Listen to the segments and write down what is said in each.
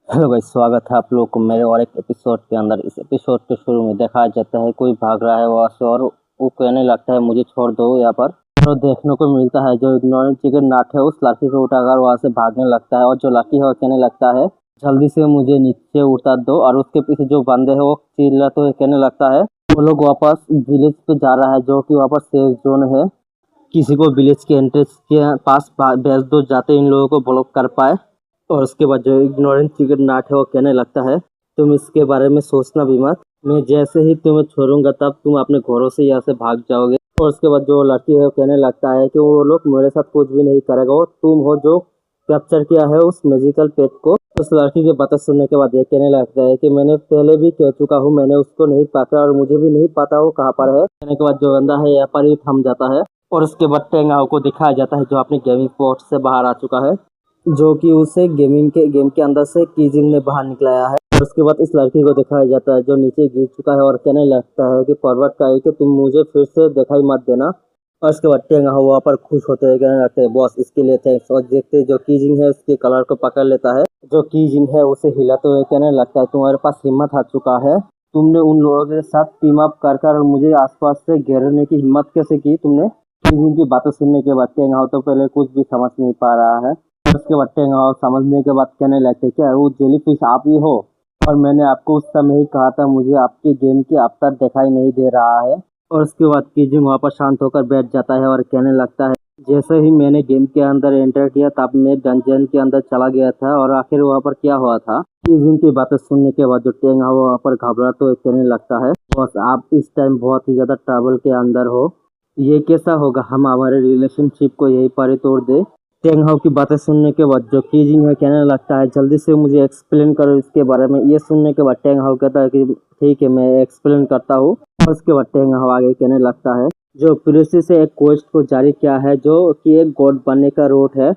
Hello guys, स्वागत है आप लोग को मेरे और एक एपिसोड के अंदर। इस एपिसोड के शुरू में दिखाया जाता है कोई भाग रहा है वहाँ से और वो कहने लगता है मुझे छोड़ दो यहाँ पर। तो देखने को मिलता है जो इग्नोरेंट चिकन नाट है उस लड़की को उठाकर वहाँ से भागने लगता है और जो लड़की है वो कहने लगता है जल्दी से मुझे नीचे उतार दो। और उसके पीछे जो बंदे है वो चिल्लाते हुए कहने लगता है वो लोग वापस विलेज पे जा रहा है जो कि वापस सेफ जोन है। किसी को विलेज के एंट्रेंस के पास भेज दो जाते इन लोगों को ब्लॉक कर पाए। और उसके बाद जो इग्नोरेंट चिकन नाट है वो कहने लगता है तुम इसके बारे में सोचना भी मत, मैं जैसे ही तुम्हें छोड़ूंगा तब तुम अपने घरों से यहाँ से भाग जाओगे। और उसके बाद जो लड़की है वो कहने लगता है कि वो लोग मेरे साथ कुछ भी नहीं करेगा, वो तुम हो जो कैप्चर किया है उस मैजिकल पेट को। उस लड़की के बातें सुनने के बाद ये कहने लगता है कि मैंने पहले भी कह चुका हूँ, मैंने उसको नहीं पकड़ा और मुझे भी नहीं पता वो कहाँ पर है। कहने के बाद जो बंदा है यहाँ पर ही थम जाता है और उसके बाद टेंगाओ को दिखाया जाता है जो अपने गेमिंग पोर्ट से बाहर आ चुका है, जो कि उसे गेम के अंदर से कीजिंग ने बाहर निकलाया है। और उसके बाद इस लड़की को दिखाया जाता है जो नीचे गिर चुका है और कहने लगता है कि पर्वत का है कि तुम मुझे फिर से दिखाई मत देना। और उसके बाद टेंगाओ वहाँ पर खुश होते हुए कहने लगते हैं बॉस इसके लिए थैंक्स। और देखते जो कीजिंग है उसके कलर को पकड़ लेता है, जो कीजिंग है उसे हिलाते हुए कहने लगता है तुम्हारे पास हिम्मत आ चुका है, तुमने उन लोगों के साथ टीम अप कर मुझे आसपास से घेरने की हिम्मत कैसे की तुमने। कीजिंग की बातें सुनने के बाद टेंगाओ तो पहले कुछ भी समझ नहीं पा रहा है। उसके बाद टेंगाओ समझने के बाद कहने लगते क्या वो जेलीफिश आप ही हो, और मैंने आपको उस समय ही कहा था मुझे आपके गेम की अवतार दिखाई नहीं दे रहा है। और उसके बाद कीजिंग वहाँ पर शांत होकर बैठ जाता है और कहने लगता है जैसे ही मैंने गेम के अंदर एंटर किया तब मैं डंजन के अंदर चला गया था और आखिर वहाँ पर क्या हुआ था। कीजिंग की बातें सुनने के बाद जो टेंगाओ वहाँ पर घबरा तो कहने लगता है बस आप इस टाइम बहुत ही ज्यादा ट्रबल के अंदर हो, ये कैसा होगा हम हमारे रिलेशनशिप को यही पर ही तोड़ दे। टेंगाओ की बातें सुनने के बाद जो कीजिंग है कहने लगता है जल्दी से मुझे एक्सप्लेन करो इसके बारे में। ये सुनने के बाद टेंगाओ कहता है कि ठीक है मैं एक्सप्लेन करता हूँ। और उसके बाद टेंगाओ आगे कहने लगता है जो पीयूसी से एक क्वेस्ट को जारी किया है जो कि एक गॉड बनने का रूट है,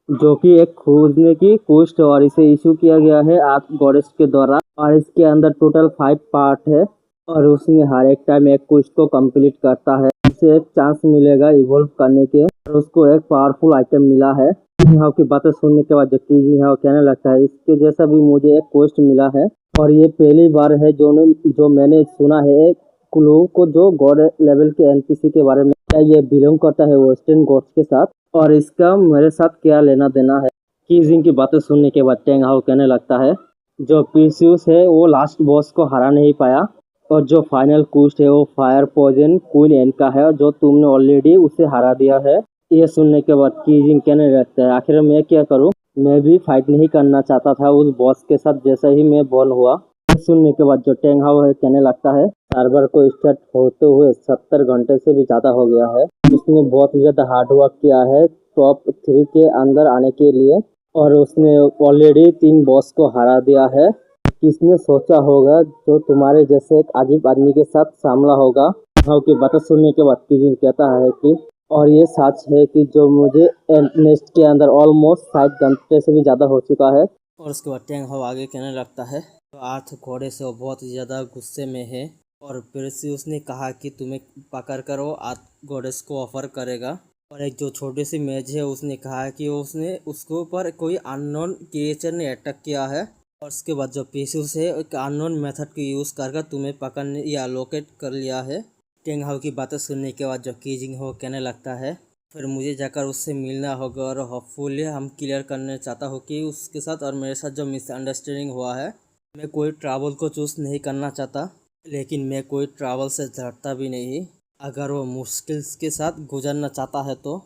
जो कि एक खोजने की क्वेस्ट और इसे इशू किया गया है आर्क गॉडेस के द्वारा। और इसके अंदर टोटल 5 पार्ट है और उसमें हर एक टाइम एक क्वेस्ट को कंप्लीट करता है उसे एक चांस मिलेगा इवॉल्व करने के और उसको एक पावरफुल आइटम मिला है। कीजिंग की बातें सुनने के बाद जो कीजिंग है कहने लगता है इसके जैसा भी मुझे एक क्वेस्ट मिला है और ये पहली बार है जो मैंने सुना है एक क्लू को जो गॉड लेवल के एनपीसी के बारे में। क्या ये बिलोंग करता है वेस्टर्न गॉड्स के साथ और इसका मेरे साथ क्या लेना देना है। कीजिंग की बातें सुनने के बाद टेंगाओ कहने लगता है जो पीयूस है वो लास्ट बॉस को हरा नहीं पाया और जो फाइनल क्वेस्ट है वो फायर पॉइजन क्वीन एन का है जो तुमने ऑलरेडी उसे हरा दिया है। ये सुनने के बाद कीजिंग कहने लगता है आखिर मैं क्या करूं, मैं भी फाइट नहीं करना चाहता था उस बॉस के साथ जैसा ही मैं बॉर्न हुआ। ये सुनने के बाद जो टेंगाओ है कहने लगता है सर्वर को स्टार्ट होते हुए 70 घंटे से भी ज्यादा हो गया है, उसने बहुत ज्यादा हार्ड वर्क किया है टॉप 3 के अंदर आने के लिए और उसने ऑलरेडी 3 बॉस को हरा दिया है। किसने सोचा होगा जो तुम्हारे जैसे एक अजीब आदमी के साथ सामना होगा। टेंगाओ की बातें सुनने के बाद कीजिंग कहता है कि और ये सच है कि जो मुझे नेस्ट के अंदर ऑलमोस्ट 60 घंटे से भी ज्यादा हो चुका है। और उसके बाद टेंगाओ आगे कहने लगता है तो आर्थ घोड़े से वो बहुत ज्यादा गुस्से में है और पीयूस ने कहा कि तुम्हें पकड़ कर वो आर्थ गॉडेस को ऑफर करेगा। और एक जो छोटी सी मेज है उसने कहा कि उसने उसके ऊपर कोई अननोन क्रिएचर ने अटैक किया है। और उसके बाद जो पीयूस है एक अननोन मेथड को यूज़ कर तुम्हें पकड़ने या लोकेट कर लिया है। टेंगाओ की बातें सुनने के बाद जो कीजिंग हो कहने लगता है फिर मुझे जाकर उससे मिलना होगा और होपफुली हम क्लियर करना चाहता हूँ कि उसके साथ और मेरे साथ जो मिसअंडरस्टैंडिंग हुआ है। मैं कोई ट्रैवल को चूज़ नहीं करना चाहता लेकिन मैं कोई ट्रैवल से डरता भी नहीं, अगर वो मुश्किल के साथ गुजरना चाहता है तो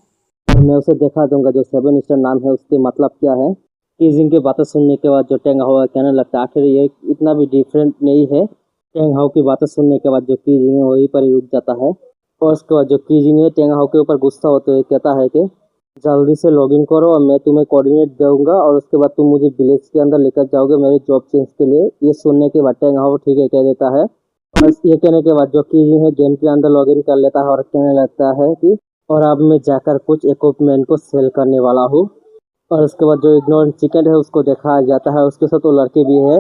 मैं उसे दिखा दूंगा जो 7 स्टार नाम है उसके मतलब क्या है। कीजिंग की बातें सुनने के बाद जो टेंगाओ कहने लगता है आखिर ये इतना भी डिफरेंट नहीं है। टेंगाओ की बातें सुनने के बाद जो कीजिंग है वहीं पर ही रुक जाता है और उसके बाद जो कीजिंग है टेंगाओ के ऊपर गुस्सा होते हुए कहता है कि जल्दी से लॉगिन करो और मैं तुम्हें कोऑर्डिनेट दूंगा और उसके बाद तुम मुझे विलेज के अंदर लेकर जाओगे मेरे जॉब चेंज के लिए। ये सुनने के बाद टेंगाओ ठीक है कह देता है और ये कहने के बाद जो कीजिंग है गेम के अंदर लॉगिन कर लेता है और कहने लगता है कि और अब मैं जाकर कुछ इक्विपमेंट को सेल करने वाला हूँ। और उसके बाद जो इग्नोरेंट चिकन है उसको दिखाया जाता है, उसके साथ वो लड़के भी है।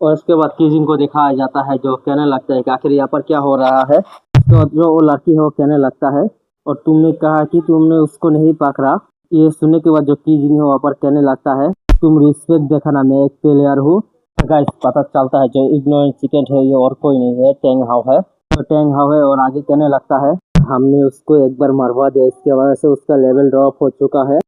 और उसके बाद कीजिंग को दिखाया जाता है जो कहने लगता है कि आखिर यहाँ पर क्या हो रहा है। तो जो वो लड़की है वो कहने लगता है और तुमने कहा कि तुमने उसको नहीं पकड़ा। ये सुनने के बाद जो कीजिंग है वहाँ पर कहने लगता है तुम रिस्पेक्ट देखा ना, मैं एक प्लेयर हूँ। गाइस पता चलता है जो इग्नोरेंट चिकन है ये और कोई नहीं है, टेंग हाउ है। तो टेंग हाउ है और आगे कहने लगता है हमने उसको एक बार मरवा दिया, इसके वजह से उसका लेवल ड्रॉप हो चुका है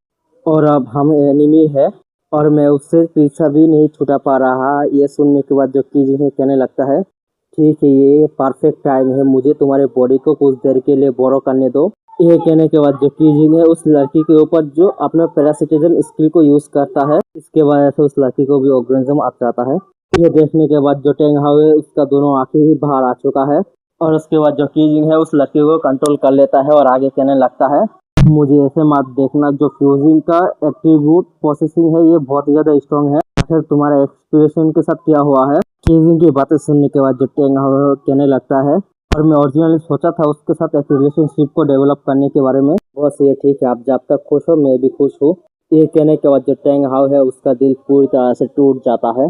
और अब हम एनिमी है और मैं उससे पीछा भी नहीं छुड़ा पा रहा। ये सुनने के बाद जो कीजी है कहने लगता है ठीक है ये परफेक्ट टाइम है, मुझे तुम्हारे बॉडी को कुछ देर के लिए बोरो करने दो। ये कहने के बाद जो कीजिंग है उस लड़की के ऊपर जो अपना पैरासिटिज्म स्किल को यूज करता है, इसके वजह से उस लड़की को भी ऑर्गेनिज्म आ जाता है। ये देखने के बाद जो टेंग हाउ है उसका दोनों आंखें ही बाहर आ चुका है और उसके बाद जो कीजिंग है उस लड़की को कंट्रोल कर लेता है और आगे कहने लगता है मुझे ऐसे मत देखना, जो फ्यूजिंग का एट्रीब्यूट प्रोसेसिंग है ये बहुत ज्यादा स्ट्रॉन्ग है, आखिर तुम्हारे एक्सप्रेशन के साथ क्या हुआ है। कीजिंग की बातें सुनने के बाद जो टेंग हाउ कहने लगता है और मैं ओरिजिनली सोचा था उसके साथ एक रिलेशनशिप को डेवलप करने के बारे में, बस ये ठीक है, आप जब तक खुश हो मैं भी खुश हूँ। ये कहने के बाद जो टेंग हाउ है उसका दिल पूरी तरह से टूट जाता है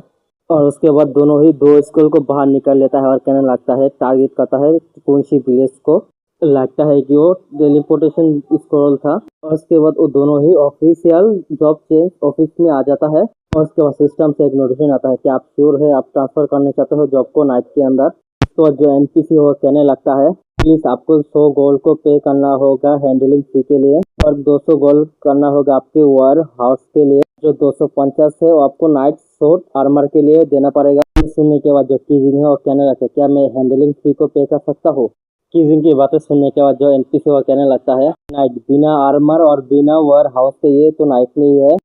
और उसके बाद दोनों ही दो स्कूल को बाहर निकल लेता है और कहने लगता है टारगेट करता है कुंशी विलेज को। लगता है कि वो टेलीपोर्टेशन स्क्रॉल था और उसके बाद वो दोनों ही ऑफिशियल जॉब चेंज ऑफिस में आ जाता है और उसके बाद सिस्टम से एक नोटिफिकेशन आता है कि आप श्योर है आप ट्रांसफर करना चाहते हो जॉब को नाइट के अंदर। तो जो एनपीसी हो कहने लगता है प्लीज आपको 100 गोल्ड को पे करना होगा हैंडलिंग फी के लिए और 200 गोल्ड करना होगा आपके वेयर हाउस के लिए, जो 250 है वो आपको नाइट शॉर्ट आर्मर के लिए देना पड़ेगा। सुनने के बाद जो कीजिंग है वो कहने लगता है क्या मैं हैंडलिंग फी को पे कर सकता हूँ। कीजिंग की बातें सुनने के बाद जो एनपीसी वो कहने लगता है नाइट बिना आर्मर और बिना वेयर हाउस के ये तो नाइट नहीं है,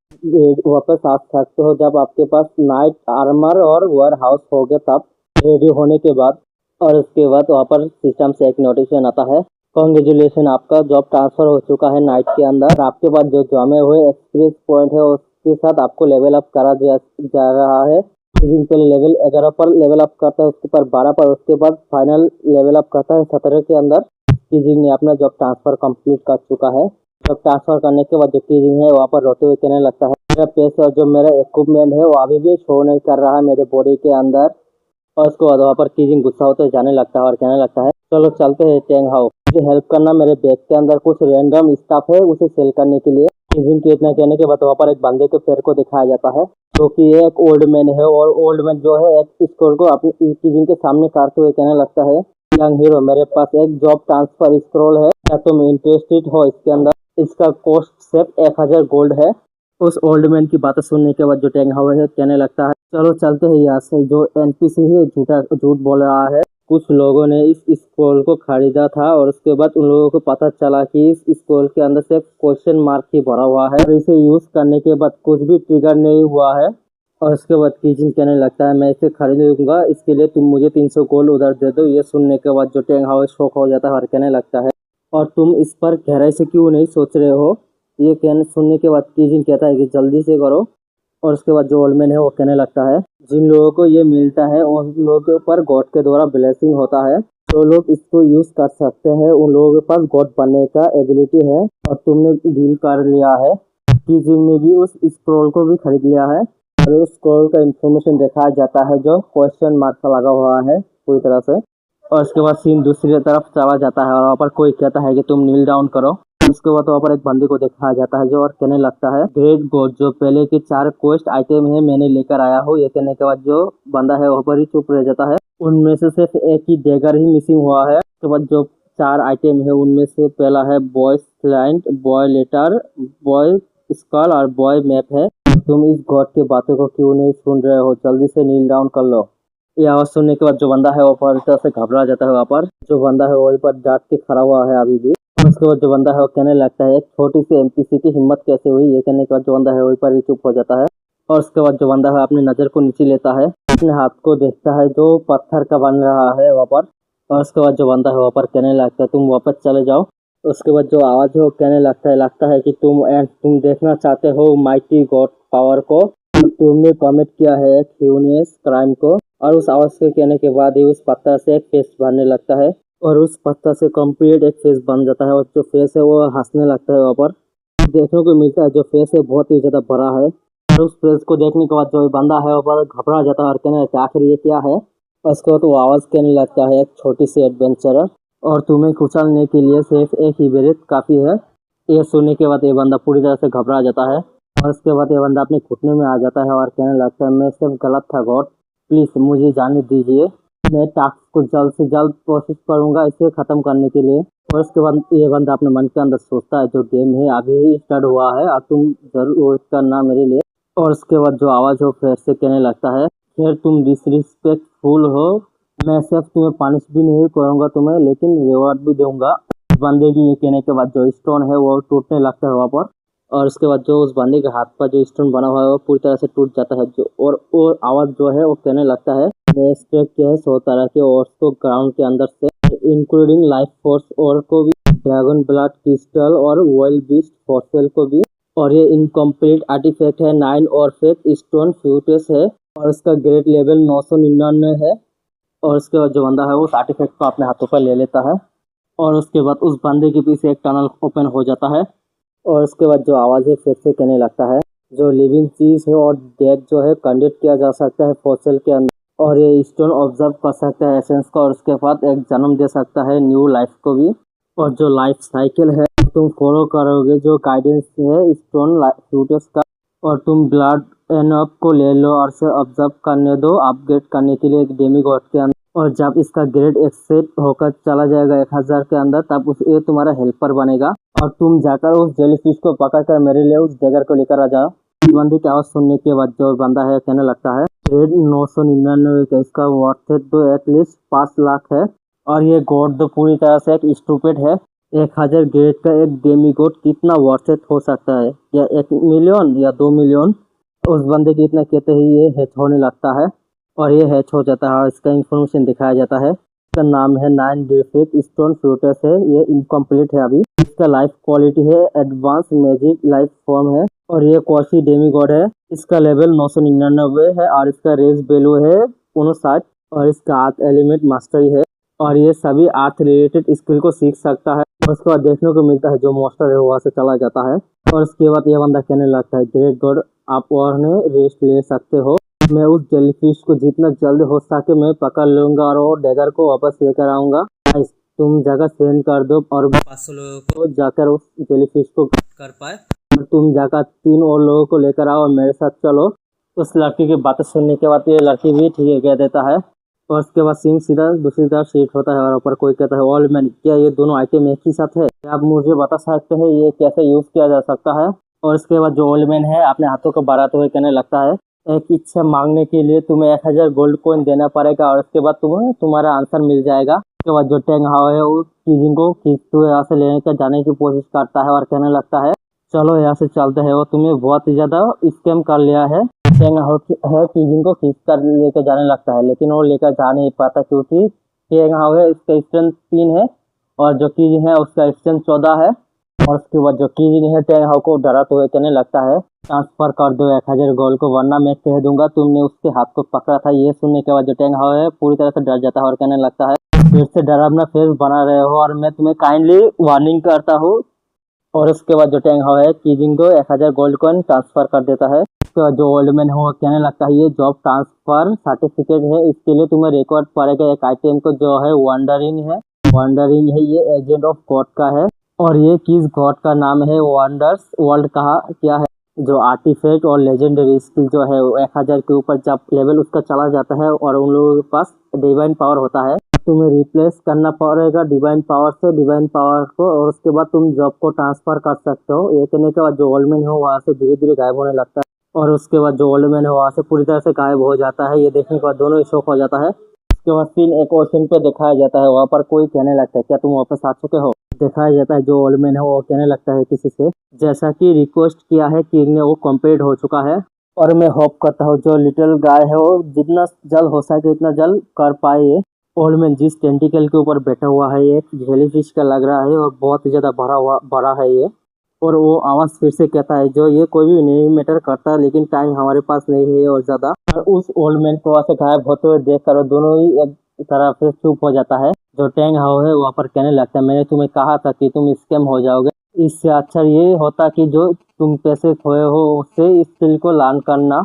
वापस आ सकते हो जब आपके पास नाइट आर्मर और वेयर हाउस हो गया तब रेडी होने के बाद। और उसके बाद वहाँ पर सिस्टम से एक नोटिफिकेशन आता है कॉन्ग्रेचुलेशन आपका जॉब ट्रांसफर हो चुका है नाइट के अंदर, आपके पास जो जमे हुए एक्सपीरियंस पॉइंट है उसके साथ आपको लेवल अप करा जा रहा है। पहले लेवल 11 पर लेवल अप करता है, उसके ऊपर 12 पर, उसके बाद फाइनल लेवल अप करता है 17 के अंदर। कीजिंग ने अपना जॉब ट्रांसफर कंप्लीट कर चुका है। जॉब ट्रांसफर करने के बाद जो कीजिंग है वहाँ पर रोते हुए कहने लगता है मेरा पैसा और जो मेरा इक्विपमेंट है वो अभी भी शो नहीं कर रहा है मेरे बॉडी के अंदर। और उसके बाद वहाँ पर कीजिंग गुस्सा होते जाने लगता है और कहने लगता है चलो चलते हैं टेंग हाउ, मुझे हेल्प करना, मेरे बैग के अंदर कुछ रैंडम स्टफ है उसे सेल करने के लिए। कीजिंग के इतना कहने के बाद वहाँ पर एक बंदे के पैर को दिखाया जाता है जो कि एक ओल्ड मैन है और ओल्ड मैन जो है एक स्क्रॉल को अपनी कीजिंग के सामने काटते हुए कहने लगता है यंग हीरो मेरे पास एक जॉब ट्रांसफर स्क्रॉल है, क्या तुम इंटरेस्टेड हो इसके अंदर, इसका कॉस्ट सिर्फ 1000 गोल्ड है। उस ओल्ड मैन की बातें सुनने के बाद जो टेंग हाउ है कहने लगता है चलो चलते हैं यहाँ से, जो एनपीसी है झूठ बोल रहा है, कुछ लोगों ने इस स्क्रॉल को खरीदा था और उसके बाद उन लोगों को पता चला कि इस स्क्रॉल के अंदर से क्वेश्चन मार्क ही भरा हुआ है और इसे यूज करने के बाद कुछ भी ट्रिगर नहीं हुआ है। और उसके बाद कीजिंग कहने लगता है मैं इसे खरीद लूंगा, इसके लिए तुम मुझे 300 गोल्ड उधर दे दो। ये सुनने के बाद जो टेंग हाउ शॉक हो जाता है और कहने लगता है और तुम इस पर गहराई से क्यों नहीं सोच रहे हो। ये कहने सुनने के बाद कीजिंग कहता है कि जल्दी से करो। और उसके बाद जो ओल्ड मैन है वो कहने लगता है जिन लोगों को ये मिलता है उन लोगों के ऊपर गॉड के द्वारा ब्लेसिंग होता है, जो लोग इसको यूज कर सकते हैं उन लोगों के पास गॉड बनने का एबिलिटी है और तुमने डील कर लिया है। कीजिंग ने भी उस स्क्रॉल को भी खरीद लिया है और उस स्क्रॉल का इंफॉर्मेशन दिखाया जाता है जो क्वेश्चन मार्क का लगा हुआ है पूरी तरह से। और उसके बाद सीन दूसरी तरफ चला जाता है और वहाँ पर कोई कहता है कि तुम नील डाउन करो। उसके बाद वहाँ पर एक बंदे को दिखाया जाता है जो और कहने लगता है ग्रेट गॉड जो पहले के 4 क्वेस्ट आइटम है मैंने लेकर आया हूँ। ये कहने के बाद जो बंदा है वहाँ पर ही चुप रह जाता है, उनमें से सिर्फ एक ही डेगर ही मिसिंग हुआ है। उसके बाद जो 4 आइटम है उनमें से पहला है बॉय स्लाइंट, बॉय लेटर, बॉय स्कल और बॉय मैप है। तुम इस गॉड की बातों को क्यों नहीं सुन रहे हो, जल्दी से नील डाउन कर लो। ये आवाज सुनने के बाद जो बंदा है वो पूरी तरह से घबरा जाता है। वहाँ पर जो बंदा है वहीं पर डांट के खड़ा हुआ है अभी भी। उसके बाद जो बंदा है वो कहने लगता है एक छोटी सी एमपीसी की हिम्मत कैसे हुई। ये कहने के बाद जो बंदा है वहीं पर ही चुप हो जाता है और उसके बाद जो बंदा है अपनी नजर को नीचे लेता है, अपने हाथ को देखता है जो पत्थर का बन रहा है वहाँ पर। और उसके बाद जो बंदा है वहाँ पर कहने लगता है तुम वापस चले जाओ। उसके बाद जो आवाज है वो कहने लगता है कि तुम देखना चाहते हो माइटी गॉड पावर को, तुमने कमिट किया है एक ह्यूनियस क्राइम को। और उस आवाज के कहने के बाद ही उस पत्थर से एक फेस बनने लगता है और उस पत्थर से कंप्लीट एक फेस बन जाता है और जो फेस है वो हंसने लगता है। वहाँ पर देखने को मिलता है जो फेस है बहुत ही ज्यादा बड़ा है और उस फेस को देखने के बाद जो बंदा है वहाँ पर घबरा जाता है और कहने लगता है आखिर ये क्या है। उसके बाद वो आवाज कहने लगता है एक छोटी सी एडवेंचर और तुम्हें कुचलने के लिए सिर्फ एक ही ब्रेथ काफी है। ये सुनने के बाद ये बंदा पूरी तरह से घबरा जाता है और उसके बाद ये बंदा अपने घुटने में आ जाता है और कहने लगता है मैं सिर्फ गलत था गॉड, प्लीज़ मुझे जाने दीजिए, मैं टास्क को जल्द से जल्द कोशिश करूंगा इसे ख़त्म करने के लिए। और उसके बाद ये बंदा अपने मन के अंदर सोचता है जो गेम है अभी ही स्टार्ट हुआ है, अब तुम जरूर करना मेरे लिए। और उसके बाद जो आवाज़ है वो फिर से कहने लगता है फिर तुम डिसरिस्पेक्टफुल हो, मैं सिर्फ तुम्हें पनिश भी नहीं करूंगा तुम्हें, लेकिन रिवॉर्ड भी दूंगा। बंदे की ये कहने के बाद जो स्टोन है वो टूटने लगता है वहाँ पर। और उसके बाद जो उस बंदे के हाथ पर जो स्टोन बना हुआ है वो पूरी तरह से टूट जाता है। जो और आवाज़ जो है वो कहने लगता है मैं एक्सट्रैक्ट किया है 100 तरह के और को ग्राउंड के अंदर से, इंक्लूडिंग लाइफ फोर्स और को भी, ड्रैगन ब्लड क्रिस्टल और वाइल्ड बीस्ट फॉसिल को भी। और ये इनकम्प्लीट आर्टिफैक्ट है 9 और फेक स्टोन फ्यूटस है और उसका ग्रेड लेवल 999 है। और उसके बाद जो बंदा है वो उस आर्टिफैक्ट को अपने हाथों पर ले लेता है और उसके बाद उस बंदे के पीछे एक टनल ओपन हो जाता है। और उसके बाद जो आवाज़ है फिर से कहने लगता है जो लिविंग चीज़ है और डेथ जो है कंडक्ट किया जा सकता है फॉसिल के अंदर, और ये स्टोन ऑब्जर्व कर सकता है एसेंस का और उसके बाद एक जन्म दे सकता है न्यू लाइफ को भी। और जो लाइफ साइकिल है तुम फॉलो करोगे जो गाइडेंस है स्टोन फ्यूटस का, और तुम ब्लड एन अप को ले लो और से ऑब्जर्व करने दो अपग्रेड करने के लिए एक डेमीगॉड के अंदर। और जब इसका ग्रेड एक्सेट होकर चला जाएगा 1000 के अंदर तब ये तुम्हारा हेल्पर बनेगा और तुम जाकर उस जेलीफिश को पकड़ कर मेरे लिए उस डैगर को लेकर आ जाओ। बंदी की आवाज़ सुनने के बाद जो बंदा है कहने लगता है ग्रेड 999 का इसका वर्थ तो एटलीस्ट 5 लाख है, और ये गॉड तो पूरी तरह से एक स्टूपिड है। 1000 ग्रेड का एक डेमी गॉड कितना वर्थ हो सकता है, या 1 मिलियन या 2 मिलियन। उस बंदे की इतना कहते ही ये हैच होने लगता है और ये हैच हो जाता है और इसका इन्फॉर्मेशन दिखाया जाता है। इसका नाम है 9 डिफेक्ट स्टोन फ्यूटस है, ये इनकम्प्लीट है अभी। इसका लाइफ क्वालिटी है एडवांस मैजिक लाइफ फॉर्म है और ये क्वासी डेमी गॉड है। इसका लेवल 999 है और इसका रेस वैल्यू है 59 और इसका अर्थ एलिमेंट मास्टरी है और ये सभी अर्थ रिलेटेड स्किल को सीख सकता है। और उसके बाद देखने को मिलता है जो मॉन्स्टर है वहाँ से चला जाता है और उसके बाद यह बंदा कहने लगता है ग्रेट गॉड आप और ने रेस्ट ले सकते हो, मैं उस जेलीफिश को जितना जल्द हो सके मैं पकड़ लूंगा और वो डैगर को वापस लेकर आऊंगा। तुम जगह सेंड कर दो और 500 लोगों को जाकर उस जेलीफिश को कर पाए, और तुम जाकर 3 और लोगों को लेकर आओ और मेरे साथ चलो। उस लड़की की बातें सुनने के बाद ये लड़की भी ठीक है कह देता है और उसके बाद सिंह सीधा दूसरी तरफ शिफ्ट होता है और ऊपर कोई कहता है ऑल मैन क्या ये दोनों आइटम एक ही साथ है, क्या आप मुझे बता सकते हैं ये कैसे यूज किया जा सकता है। और उसके बाद जो ओल्ड मैन है अपने हाथों को बढ़ाते हुए कहने लगता है एक इच्छा मांगने के लिए तुम्हें 1000 गोल्ड कॉइन देना पड़ेगा और उसके बाद तुम्हें तुम्हारा आंसर मिल जाएगा। उसके बाद जो टेंग हाओ है उस चीजिंग को खींचते हुए यहाँ से लेने का जाने की कोशिश करता है और कहने लगता है चलो यहाँ से चलते हैं, वो तुम्हें बहुत ही ज्यादा स्कैम कर लिया है। टेंग हाओ है चीजिंग को खींच कर लेकर जाने लगता है लेकिन वो लेकर जा नहीं पाता क्योंकि टेंग हाओ है इसका स्ट्रेंथ 3 है और जो कीजिंग है उसका स्ट्रेंथ 14 है। और उसके बाद जो कीजिंग है टेंग हाओ को डराते हुए कहने लगता है ट्रांसफर कर दो 1000 गोल्ड को वरना मैं कह दूंगा तुमने उसके हाथ को पकड़ा था। ये सुनने के बाद जो टेंग हाओ है पूरी तरह से डर जाता है और कहने लगता है फिर से डरावना फेस बना रहे हो और मैं तुम्हें काइंडली वार्निंग करता हूँ। और उसके बाद जो टेंग हाओ है कीजिंग को 1000 गोल्ड कॉइन ट्रांसफर कर देता है। उसके बाद जो ओल्ड मैन है वो कहने लगता है ये जॉब ट्रांसफर सर्टिफिकेट है, इसके लिए तुम्हें रिकॉर्ड पड़ेगा एक आइटम को जो है वंडरिंग है ये एजेंट ऑफ गॉड का है और ये किस गॉड का नाम है वंडर्स वर्ल्ड कहा क्या है। जो आर्टिफैक्ट और लेजेंडरी स्किल जो है 1000 के ऊपर जब लेवल उसका चला जाता है और उन लोगों के पास डिवाइन पावर होता है तुम्हें रिप्लेस करना पड़ेगा डिवाइन पावर से डिवाइन पावर को और उसके बाद तुम जॉब को ट्रांसफर कर सकते हो। ये कहने के बाद जो ओल्ड मैन है वहाँ से धीरे धीरे गायब होने लगता है और उसके बाद जो ओल्ड मैन है वहाँ से पूरी तरह से गायब हो जाता है। ये देखने के बाद दोनों ही शॉक हो जाता है। उसके बाद सीन एक ओशन पे दिखाया जाता है, वहाँ पर कोई कहने लगता है क्या तुम वापस आ चुके हो। दिखाया जाता है जो ओल्ड मैन है वो कहने लगता है किसी से जैसा कि रिक्वेस्ट किया है किंग ने वो कंप्लीट हो चुका है और मैं होप करता हूँ जो लिटिल गाय है वो जितना जल्द हो सके इतना जल्द कर पाए। ये ओल्ड मैन जिस टेंटिकल के ऊपर बैठा हुआ है ये जेलीफिश का लग रहा है और बहुत ही ज्यादा बड़ा है ये। और वो आवाज फिर से कहता है जो ये कोई भी नहीं मैटर करता लेकिन टाइम हमारे पास नहीं है और ज्यादा। और उस ओल्ड मैन को वहाँ से गायब होते हुए देख कर दोनों ही एक तरह से चुप हो जाता है। जो टेंग हाओ है वहाँ पर कहने लगता है मैंने तुम्हें कहा था कि तुम स्कैम हो जाओगे, इससे अच्छा ये होता कि जो तुम पैसे खोए हो उससे इस स्किल को लर्न करना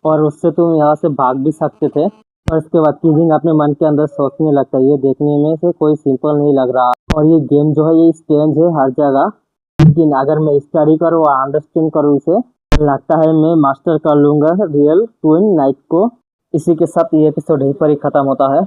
और उससे तुम यहाँ से भाग भी सकते थे। और इसके बाद कीजिंग अपने मन के अंदर सोचने लगता है ये देखने में से कोई सिंपल नहीं लग रहा और ये गेम जो है ये स्ट्रेंज है हर जगह, लेकिन अगर मैं स्टडी करूँ और अंडरस्टैंड करूँ इसे लगता है मैं मास्टर कर लूँगा रियल ट्विन नाइट को। इसी के साथ ये एपिसोड यहीं पर ही ख़त्म होता है।